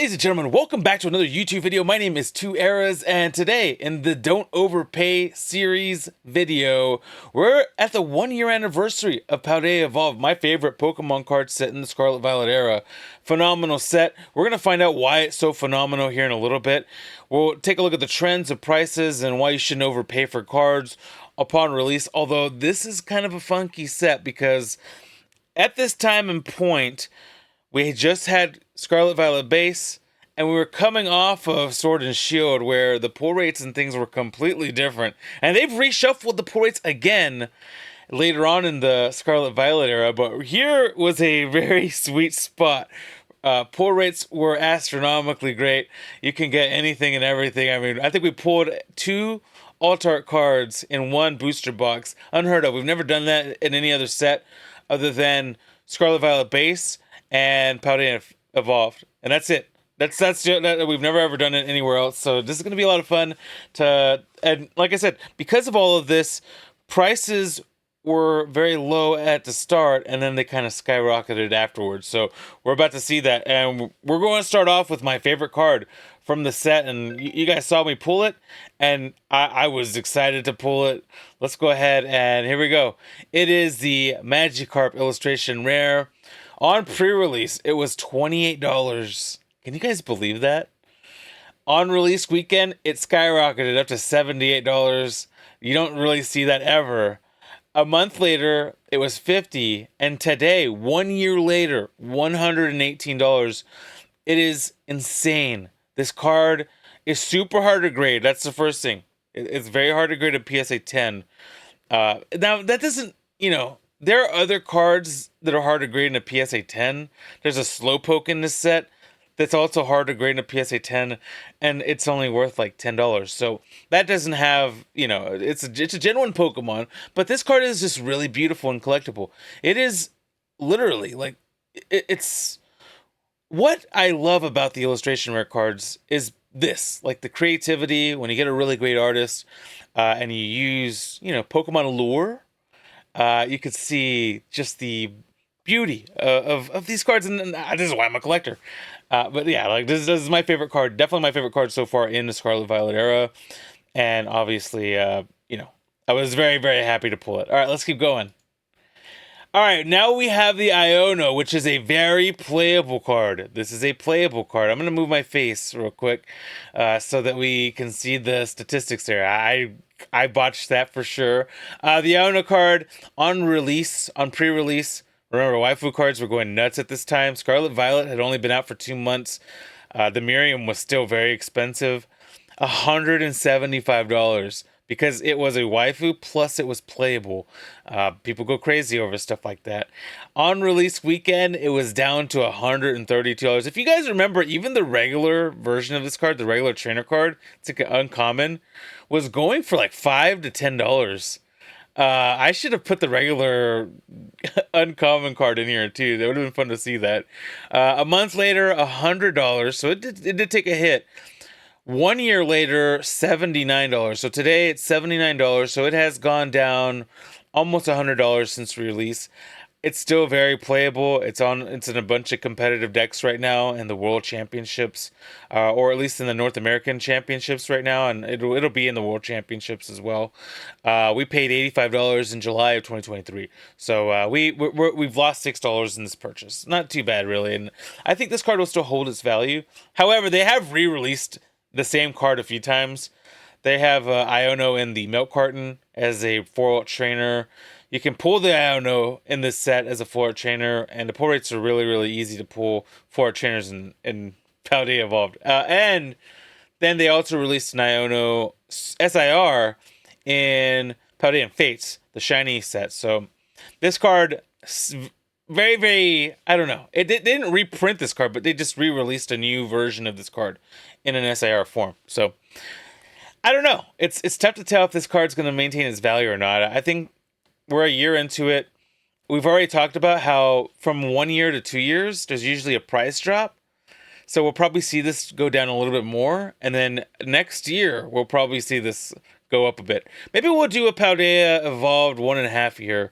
Ladies and gentlemen, welcome back to another YouTube video. My name is Two Eras, and today in the Don't Overpay series video, we're at the 1-year anniversary of Paldea Evolved, my favorite Pokemon card set in the Scarlet Violet era. Phenomenal set. We're going to find out why it's so phenomenal here in a little bit. We'll take a look at the trends of prices and why you shouldn't overpay for cards upon release, although this is kind of a funky set because at this time and point, we just had Scarlet Violet base, and we were coming off of Sword and Shield, where the pull rates and things were completely different. And they've reshuffled the pull rates again later on in the Scarlet Violet era, but here was a very sweet spot. Pull rates were astronomically great. You can get anything and everything. I mean, I think we pulled 2 alt-art cards in 1 booster box. Unheard of. We've never done that in any other set other than Scarlet Violet base and Paldea Evolved, and that's it. We've never ever done it anywhere else. So this is going to be a lot of fun. And like I said, because of all of this, prices were very low at the start, and then they kind of skyrocketed afterwards. So we're about to see that, and we're going to start off with my favorite card from the set. And you guys saw me pull it, and I was excited to pull it. Let's go ahead and here we go. It is the Magikarp illustration rare. On pre-release, it was $28. Can you guys believe that? On release weekend, it skyrocketed up to $78. You don't really see that ever. A month later, it was $50. And today, 1 year later, $118. It is insane. This card is super hard to grade. That's the first thing. It's very hard to grade a PSA 10. Now, that doesn't, there are other cards that are hard to grade in a PSA 10. There's a Slowpoke in this set that's also hard to grade in a PSA 10, and it's only worth like $10. So that doesn't have, it's a genuine Pokemon, but this card is just really beautiful and collectible. It is literally like, it's what I love about the illustration rare cards is this, like the creativity when you get a really great artist and you use, Pokemon Allure. You could see just the beauty of these cards, and this is why I'm a collector. But yeah, like this is my favorite card, definitely my favorite card so far in the Scarlet Violet era, and obviously, I was very, very happy to pull it. All right, let's keep going. All right, now we have the Iono, which is a very playable card. This is a playable card. I'm going to move my face real quick so that we can see the statistics there. I botched that for sure. The Iono card on release, on pre-release, remember waifu cards were going nuts at this time. Scarlet Violet had only been out for 2 months. The Miriam was still very expensive. $175 because it was a waifu plus it was playable. People go crazy over stuff like that. On release weekend, it was down to $132. If you guys remember, even the regular version of this card, the regular trainer card, it's like an uncommon, was going for like $5 to $10. I should have put the regular uncommon card in here too. That would have been fun to see that. A month later, $100. So it did take a hit. 1 year later, $79. So today it's $79. So it has gone down almost $100 since release. It's still very playable. It's in a bunch of competitive decks right now in the World Championships, or at least in the North American Championships right now, and it'll be in the World Championships as well. We paid $85 in July of 2023, so we've lost $6 in this purchase. Not too bad, really, and I think this card will still hold its value. However, they have re-released the same card a few times. They have Iono in the Milk Carton as a 4-out trainer. You can pull the Iono in this set as a 4-out trainer, and the pull rates are really, really easy to pull 4-out trainers in Paldea Evolved. And then they also released an Iono SIR in Paldea and Fates, the shiny set. So this card, very, very, I don't know. They didn't reprint this card, but they just re-released a new version of this card in an SIR form. So I don't know. It's tough to tell if this card's going to maintain its value or not. I think we're a year into it. We've already talked about how from 1 year to 2 years, there's usually a price drop. So we'll probably see this go down a little bit more. And then next year, we'll probably see this go up a bit. Maybe we'll do a Paldea Evolved 1.5 year.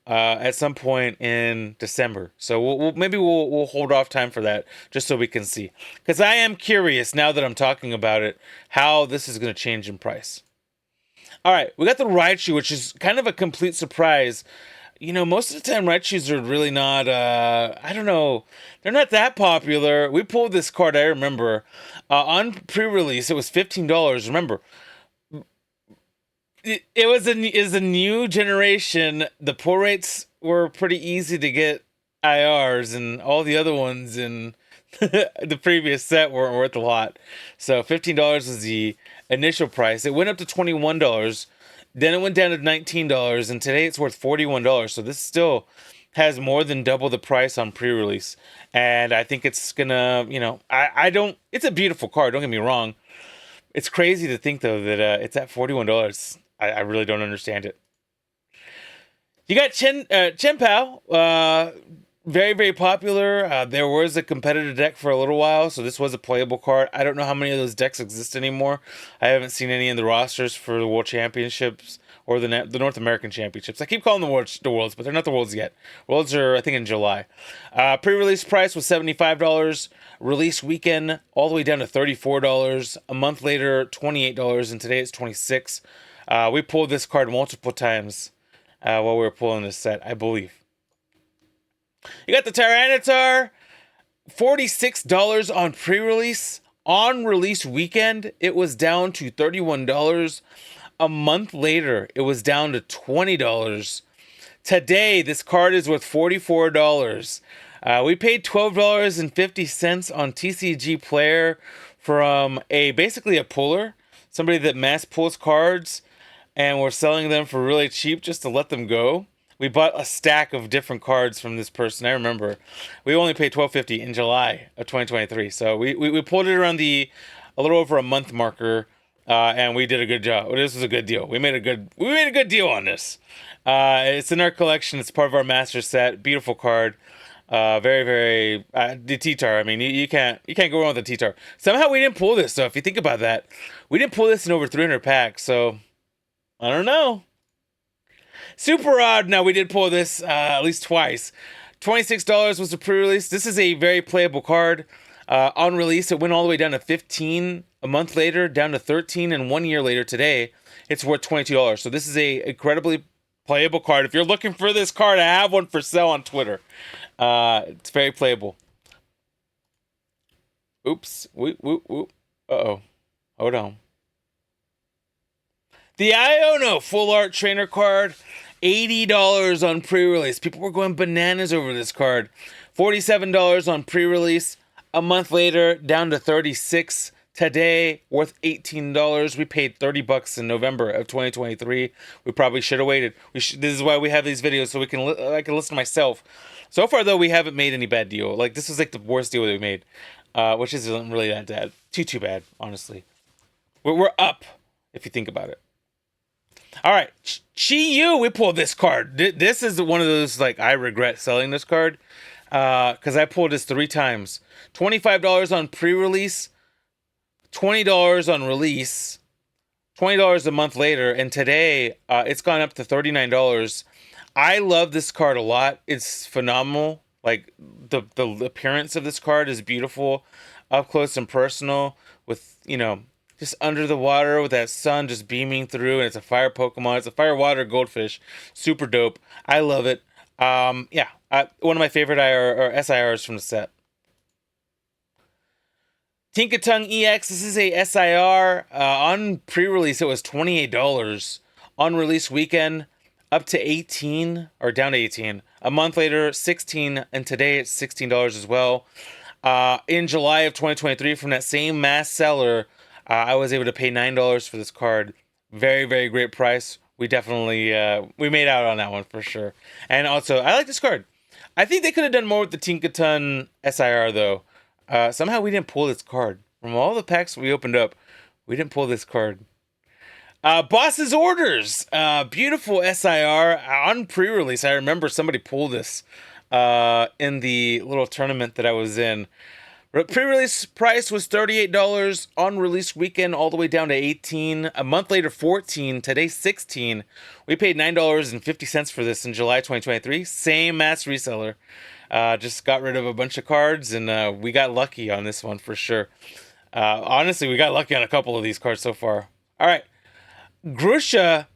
at some point in December. So we'll hold off time for that just so we can see. Because I am curious now that I'm talking about it, how this is going to change in price. All right, we got the Raichu, which is kind of a complete surprise. You know, most of the time Raichus are really not, I don't know, they're not that popular. We pulled this card, I remember, on pre-release. It was $15. Remember, it was a new generation. The pull rates were pretty easy to get IRs, and all the other ones in the previous set weren't worth a lot. So $15 was the initial price. It went up to $21. Then it went down to $19, and today it's worth $41. So this still has more than double the price on pre-release. And I think it's gonna, you know, I don't. It's a beautiful card. Don't get me wrong. It's crazy to think though that it's at $41. I really don't understand it. You got Chen Pao, very, very popular. There was a competitive deck for a little while, so this was a playable card. I don't know how many of those decks exist anymore. I haven't seen any in the rosters for the World Championships or the North American Championships. I keep calling them the Worlds, but they're not the Worlds yet. Worlds are, I think, in July. Pre-release price was $75. Release weekend all the way down to $34. A month later, $28, and today it's $26. We pulled this card multiple times while we were pulling this set, I believe. You got the Tyranitar, $46 on pre-release. On release weekend, it was down to $31. A month later, it was down to $20. Today, this card is worth $44. We paid $12.50 on TCG Player from basically a puller, somebody that mass pulls cards, and we're selling them for really cheap just to let them go. We bought a stack of different cards from this person. I remember we only paid $12.50 in July of 2023. So we pulled it around a little over a month marker, and we did a good job. This was a good deal. We made a good deal on this. It's in our collection. It's part of our master set. Beautiful card. Very, very the T-Tar. I mean, you can't go wrong with the T-Tar. Somehow we didn't pull this. So if you think about that, we didn't pull this in over 300 packs. So I don't know. Super odd. Now we did pull this at least twice. $26 was the pre-release. This is a very playable card. On release, it went all the way down to $15. A month later, down to $13, and 1 year later, today, it's worth $22. So this is a incredibly playable card. If you're looking for this card, I have one for sale on Twitter. It's very playable. Oops. Whoop. Uh-oh. Hold on. The Iono Full Art Trainer card, $80 on pre-release. People were going bananas over this card. $47 on pre-release. A month later, down to $36. Today, worth $18. We paid $30 in November of 2023. We probably should have waited. This is why we have these videos, so I can listen to myself. So far, though, we haven't made any bad deal. Like, this was like the worst deal that we made, which isn't really that bad. Too bad, honestly. We're up, if you think about it. All right, Chi-Yu, we pulled this card. This is one of those, like, I regret selling this card because I pulled this 3 times. $25 on pre-release, $20 on release, $20 a month later, and today it's gone up to $39. I love this card a lot. It's phenomenal. Like, the appearance of this card is beautiful, up close and personal, with, you know, just under the water with that sun just beaming through, and it's a fire Pokemon. It's a fire water goldfish. Super dope. I love it. One of my favorite SIRs from the set. Tinkaton EX. This is a SIR. On pre-release, it was $28. On release weekend, up to $18, or down to $18. A month later, $16, and today it's $16 as well. In July of 2023, from that same mass seller, I was able to pay $9 for this card. Very, very great price. We definitely we made out on that one for sure. And also, I like this card. I think they could have done more with the Tinkaton SIR though. Somehow we didn't pull this card. From all the packs we opened up, we didn't pull this card. Boss's Orders. Beautiful SIR on pre-release. I remember somebody pulled this in the little tournament that I was in. Pre-release price was $38 on release weekend, all the way down to $18. A month later, $14. Today, $16. We paid $9.50 for this in July 2023. Same mass reseller. Just got rid of a bunch of cards, and we got lucky on this one for sure. Honestly, we got lucky on a couple of these cards so far. All right, Grusha.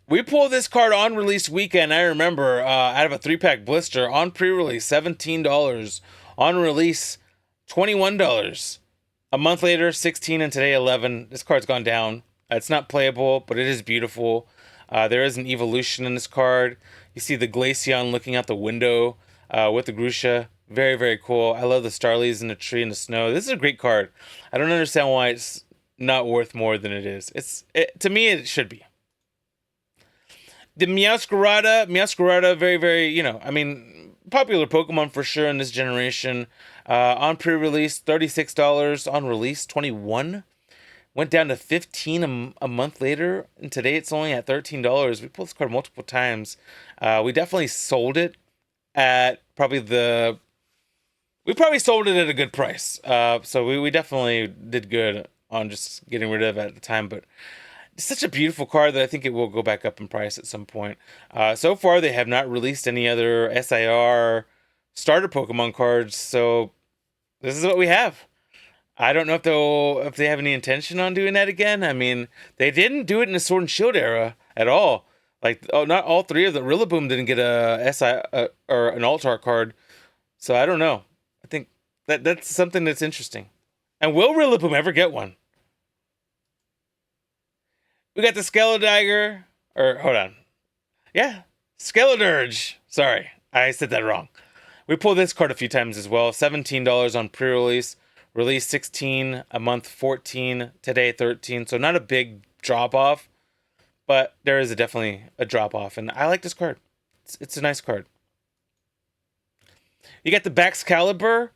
We pulled this card on release weekend. I remember out of a 3-pack blister on pre-release, $17. On release, $21. A month later, $16, and today $11. This card's gone down. It's not playable, but it is beautiful. There is an evolution in this card. You see the Glaceon looking out the window with the Grusha. Very, very cool. I love the Starlies in the tree and the snow. This is a great card. I don't understand why it's not worth more than it is. To me, it should be. The Meowscarada, very, very, popular Pokemon for sure in this generation. On pre-release, $36. On release, $21. Went down to $15 a month later, and today it's only at $13. We pulled this card multiple times. We definitely sold it at we probably sold it at a good price. So we definitely did good on just getting rid of it at the time, but it's such a beautiful card that I think it will go back up in price at some point. So far, they have not released any other SIR starter Pokemon cards, so this is what we have. I don't know if they have any intention on doing that again. I mean, they didn't do it in the Sword and Shield era at all. Not all three of the Rillaboom didn't get a or an Altar card, so I don't know. I think that's something that's interesting. And will Rillaboom ever get one? We got the Skelodiger, hold on. Yeah, Skelodurge. Sorry, I said that wrong. We pulled this card a few times as well. $17 on pre-release. Release $16, a month $14, today $13. So not a big drop off, but there is definitely a drop off. And I like this card. It's a nice card. You got the Baxcalibur.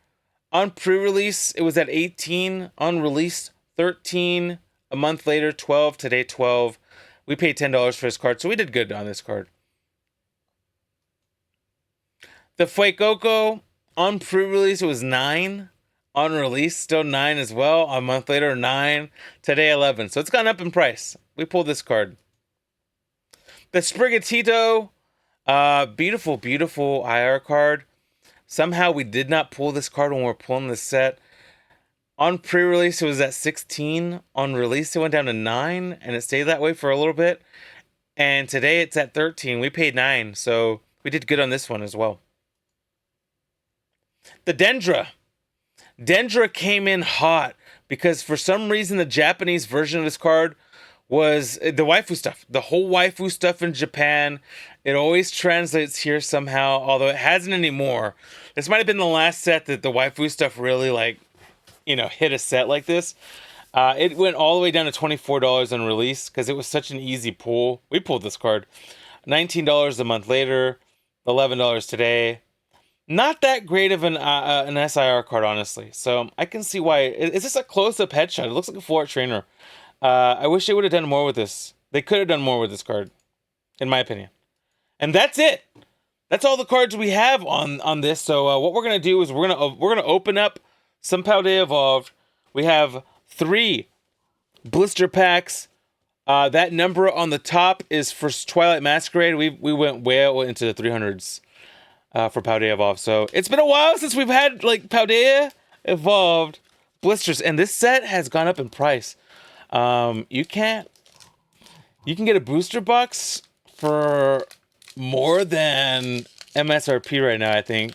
On pre-release, it was at 18. On release, 13. A month later, 12. Today, 12. We paid $10 for this card, so we did good on this card. The Fuecoco, on pre-release, it was 9. On release, still 9 as well. A month later, 9. Today, 11. So it's gone up in price. We pulled this card. The Sprigatito, beautiful, beautiful IR card. Somehow we did not pull this card when we were pulling this set. On pre-release, it was at 16. On release, it went down to 9, and it stayed that way for a little bit. And today, it's at 13. We paid 9, so we did good on this one as well. The Dendra. Dendra came in hot because for some reason the Japanese version of this card was the waifu stuff. The whole waifu stuff in Japan. It always translates here somehow, although it hasn't anymore. This might have been the last set that the waifu stuff really hit a set like this. It went all the way down to $24 on release because it was such an easy pull. We pulled this card. $19 a month later, $11 today. Not that great of an SIR card, honestly. So I can see why. Is this a close-up headshot? It looks like a full art trainer. I wish they would have done more with this. They could have done more with this card, in my opinion. And that's it. That's all the cards we have on this. So what we're gonna do is we're gonna open up some Paldea Evolved. We have 3 blister packs. That number on the top is for Twilight Masquerade. We went way out into the 300s. For Paldea Evolved. So it's been a while since we've had Paldea Evolved blisters, and this set has gone up in price. You can get a booster box for more than MSRP right now, I think.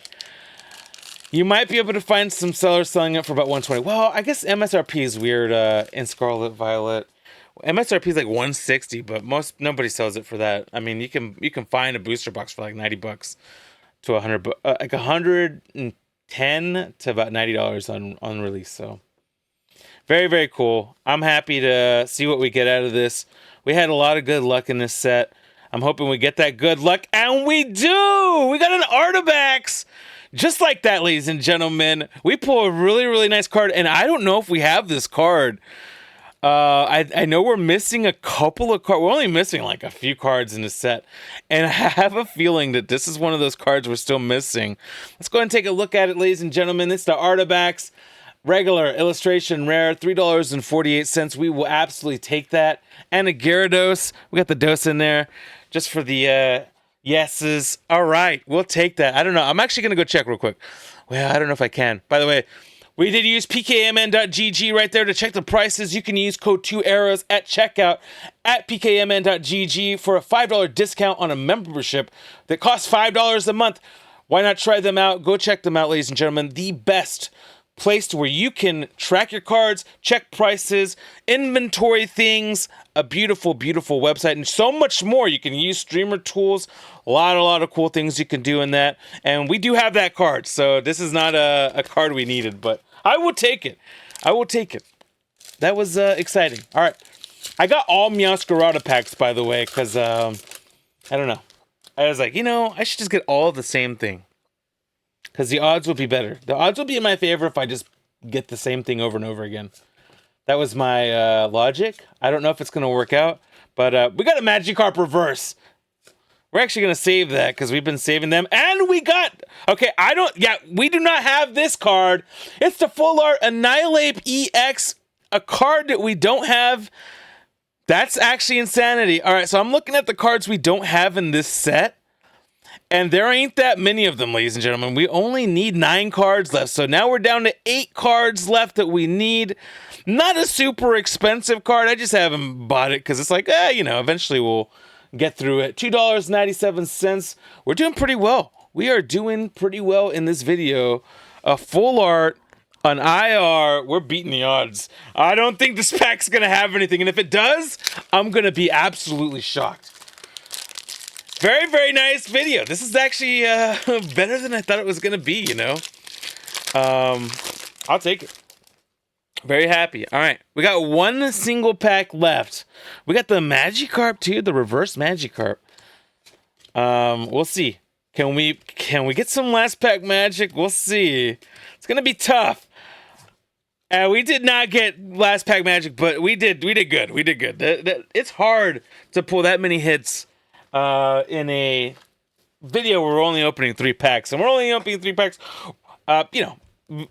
You might be able to find some sellers selling it for about $120. Well, I guess MSRP is weird in Scarlet Violet. MSRP is like $160, but nobody sells it for that. I mean, you can find a booster box for like $90 to $100, like $110 to about $90 on release. So very, very cool. I'm happy to see what we get out of this. We had a lot of good luck in this set. I'm hoping we get that good luck, and we do. We got an Artibax. Just like that, ladies and gentlemen. We pull a really, really nice card, and I don't know if we have this card. I know we're missing a couple of cards. We're only missing like a few cards in the set. And I have a feeling that this is one of those cards we're still missing. Let's go ahead and take a look at it, ladies and gentlemen. It's the Artibax. regular, illustration, rare, $3.48. We will absolutely take that. And a Gyarados. We got the dose in there just for the yeses. All right, we'll take that. I don't know. I'm actually going to go check real quick. Well, I don't know if I can. By the way, we did use pkmn.gg right there to check the prices. You can use code 2arrows at checkout at pkmn.gg for a $5 discount on a membership that costs $5 a month. Why not try them out? Go check them out, ladies and gentlemen. The best place where you can track your cards, check prices, inventory things, a beautiful, beautiful website, and so much more. You can use streamer tools, a lot of cool things you can do in that. And we do have that card, so this is not a card we needed, but I will take it. I will take it. That was exciting. All right. I got all Meowscarada packs, by the way, because, I don't know. I was like, I should just get all of the same thing. Because the odds will be better. The odds will be in my favor if I just get the same thing over and over again. That was my logic. I don't know if it's going to work out. But we got a Magikarp reverse. We're actually going to save that because we've been saving them. And we got... Okay, we do not have this card. It's the Full Art Annihilate EX. A card that we don't have. That's actually insanity. All right, so I'm looking at the cards we don't have in this set. And there ain't that many of them, ladies and gentlemen. We only need 9 cards left. So now we're down to 8 cards left that we need. Not a super expensive card. I just haven't bought it because it's like, eventually we'll get through it. $2.97. We're doing pretty well. We are doing pretty well in this video. A full art, an IR. We're beating the odds. I don't think this pack's going to have anything. And if it does, I'm going to be absolutely shocked. Very, very nice video. This is actually better than I thought it was going to be, I'll take it. Very happy. All right. We got one single pack left. We got the Magikarp too, the reverse Magikarp. We'll see. Can we get some last pack magic? We'll see. It's going to be tough. We did not get last pack magic, but we did good. We did good. It's hard to pull that many hits in a video where we're only opening 3 packs, and we're only opening 3 packs.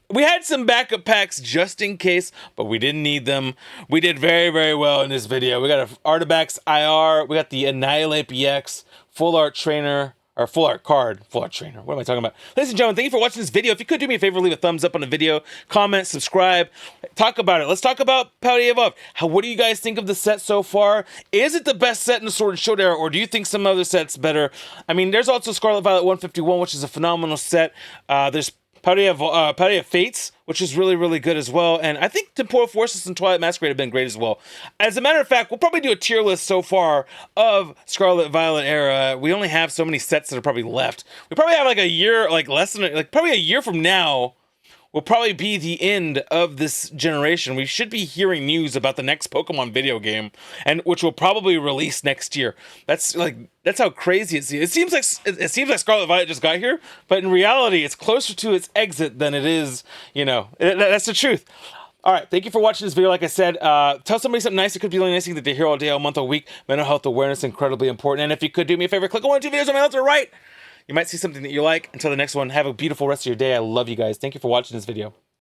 We had some backup packs just in case, but we didn't need them. We did very, very well in this video. We got a Artibax IR. We got the Annihilate EX Full Art Trainer. Or Full Art card, Full Art Trainer. What am I talking about? Ladies and gentlemen, thank you for watching this video. If you could do me a favor, leave a thumbs up on the video, comment, subscribe, talk about it. Let's talk about Paldea Evolved. What do you guys think of the set so far? Is it the best set in the Sword and Shield era, or do you think some other set's better? I mean, there's also Scarlet Violet 151, which is a phenomenal set. There's Paldea Fates, which is really, really good as well. And I think Temporal Forces and Twilight Masquerade have been great as well. As a matter of fact, we'll probably do a tier list so far of Scarlet Violet era. We only have so many sets that are probably left. We probably have like a year, probably a year from now will probably be the end of this generation. We should be hearing news about the next Pokemon video game, and which will probably release next year. That's how crazy it seems. It seems like Scarlet Violet just got here, but in reality, it's closer to its exit than it is. That's the truth. All right, thank you for watching this video. Like I said, tell somebody something nice. It could be really nice thing that they hear all day, all month, all week. Mental health awareness, incredibly important. And if you could do me a favor, click on 1 or 2 videos on my left or right. You might see something that you like. Until the next one, have a beautiful rest of your day. I love you guys. Thank you for watching this video.